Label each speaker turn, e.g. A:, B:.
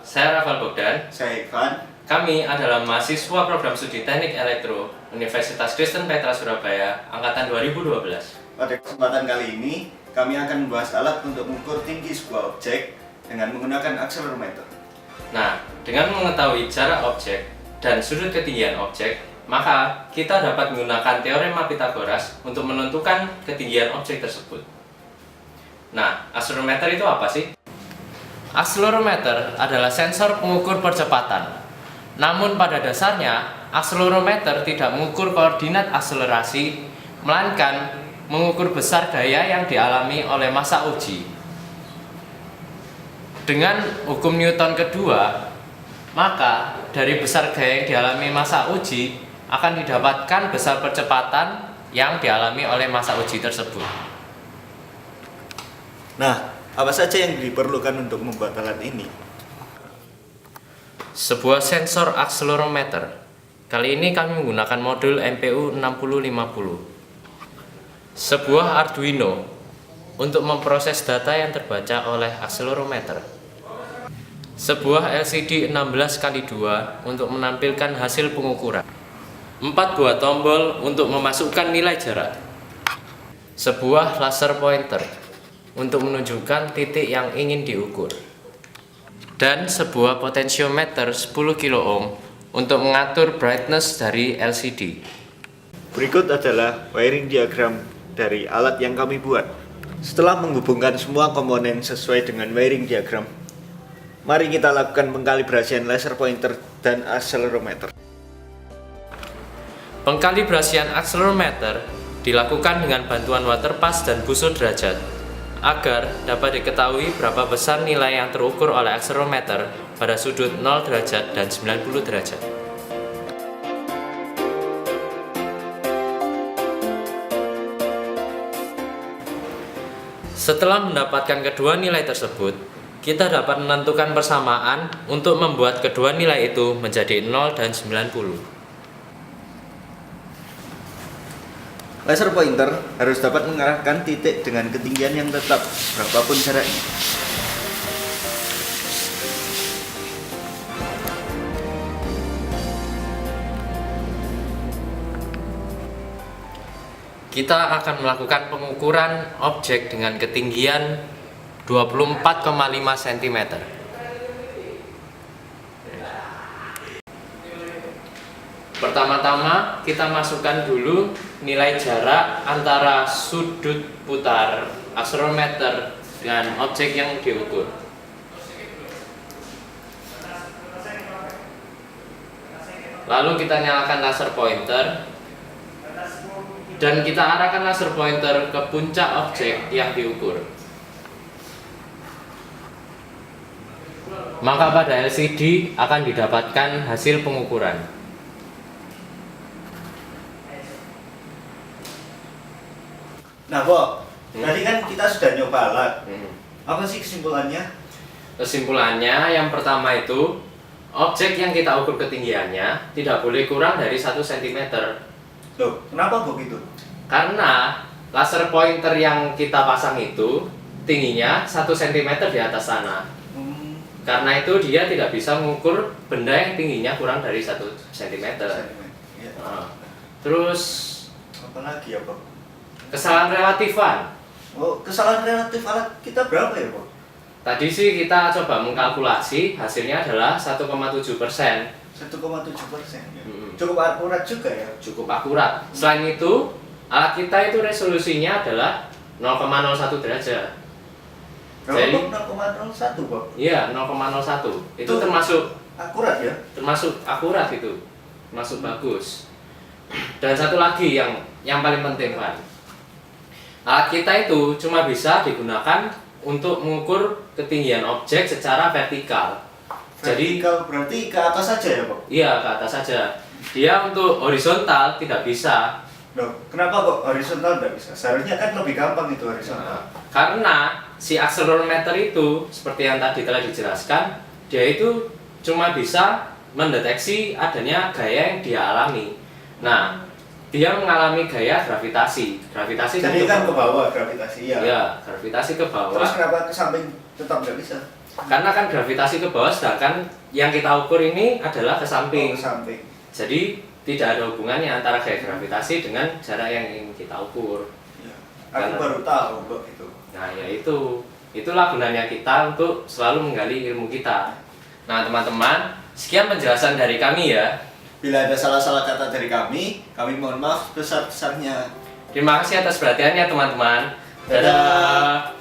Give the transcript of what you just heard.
A: Saya Rafael Bogdan.
B: Saya Ivan.
A: Kami adalah mahasiswa program studi Teknik Elektro Universitas Kristen Petra Surabaya angkatan 2012.
B: Pada kesempatan kali ini, kami akan membahas alat untuk mengukur tinggi sebuah objek dengan menggunakan akselerometer.
A: Nah, dengan mengetahui jarak objek dan sudut ketinggian objek, maka kita dapat menggunakan teorema Pythagoras untuk menentukan ketinggian objek tersebut. Nah, akselerometer itu apa sih? Akselerometer adalah sensor pengukur percepatan. Namun pada dasarnya, akselerometer tidak mengukur koordinat akselerasi, melainkan mengukur besar gaya yang dialami oleh massa uji. Dengan hukum Newton kedua, maka dari besar gaya yang dialami massa uji akan didapatkan besar percepatan yang dialami oleh massa uji tersebut.
B: Nah, apa saja yang diperlukan untuk membuat alat ini?
A: Sebuah sensor akselerometer. Kali ini kami menggunakan modul MPU 6050. Sebuah Arduino untuk memproses data yang terbaca oleh akselerometer. Sebuah LCD 16x2 untuk menampilkan hasil pengukuran. 4 buah tombol untuk memasukkan nilai jarak. Sebuah laser pointer untuk menunjukkan titik yang ingin diukur. Dan sebuah potensiometer 10 kilo untuk mengatur brightness dari LCD.
B: Berikut adalah wiring diagram dari alat yang kami buat. Setelah menghubungkan semua komponen sesuai dengan wiring diagram, mari kita lakukan pengkalibrasian laser pointer dan akselerometer.
A: Pengkalibrasian akselerometer dilakukan dengan bantuan waterpass dan busur derajat agar dapat diketahui berapa besar nilai yang terukur oleh akselerometer pada sudut 0 derajat dan 90 derajat. Setelah mendapatkan kedua nilai tersebut, kita dapat menentukan persamaan untuk membuat kedua nilai itu menjadi 0 dan 90.
B: Laser pointer harus dapat mengarahkan titik dengan ketinggian yang tetap, berapapun jaraknya.
A: Kita akan melakukan pengukuran objek dengan ketinggian 24,5 cm. Pertama-tama kita masukkan dulu nilai jarak antara sudut putar akselerometer dengan objek yang diukur. Lalu kita nyalakan laser pointer dan kita arahkan laser pointer ke puncak objek yang diukur. Maka pada LCD akan didapatkan hasil pengukuran.
B: Nah, Bo, tadi kan kita sudah nyoba alat. Apa sih kesimpulannya?
A: Kesimpulannya yang pertama itu, objek yang kita ukur ketinggiannya tidak boleh kurang dari 1 cm.
B: Loh, kenapa begitu?
A: Karena laser pointer yang kita pasang itu tingginya 1 cm di atas sana. Karena itu dia tidak bisa mengukur benda yang tingginya kurang dari 1 cm.
B: Ya.
A: Terus
B: Apa lagi ya, Bo?
A: kesalahan relatifan.
B: Oh, kesalahan relatif alat kita berapa ya, Bo?
A: Tadi sih kita coba mengkalkulasi, hasilnya adalah 1,7%.
B: 1,7%. Ya. Cukup akurat juga ya.
A: Cukup akurat. Selain itu, alat kita itu resolusinya adalah 0,01 derajat.
B: Berapa, Bo? 0,01, Bo?
A: Iya, 0,01. Itu termasuk
B: akurat ya?
A: Termasuk akurat itu. Termasuk bagus. Dan satu lagi yang paling penting, Pak. Alat kita itu cuma bisa digunakan untuk mengukur ketinggian objek secara vertikal.
B: Vertikal berarti ke atas saja ya, Pak?
A: Iya, ke atas saja. Dia untuk horizontal tidak bisa.
B: Loh, kenapa kok horizontal tidak bisa? Seharusnya kan lebih gampang itu horizontal.
A: Karena si akselerometer itu seperti yang tadi telah dijelaskan, dia itu cuma bisa mendeteksi adanya gaya yang dia alami. Nah, dia mengalami gaya gravitasi. Gravitasi
B: jadi kan ke bawah gravitasi ya.
A: Iya, gravitasi ke bawah.
B: Terus kenapa ke samping tetap nggak bisa?
A: Karena kan gravitasi ke bawah, sedangkan yang kita ukur ini adalah ke samping.
B: Samping.
A: Jadi tidak ada hubungannya antara gaya gravitasi dengan jarak yang ingin kita ukur.
B: Ya, aku baru tahu kok itu.
A: Nah, ya itulah gunanya kita untuk selalu menggali ilmu kita. Nah, teman-teman, sekian penjelasan dari kami ya.
B: Bila ada salah-salah kata dari kami mohon maaf besar-besarnya.
A: Terima kasih atas perhatiannya, teman-teman.
B: Dadah.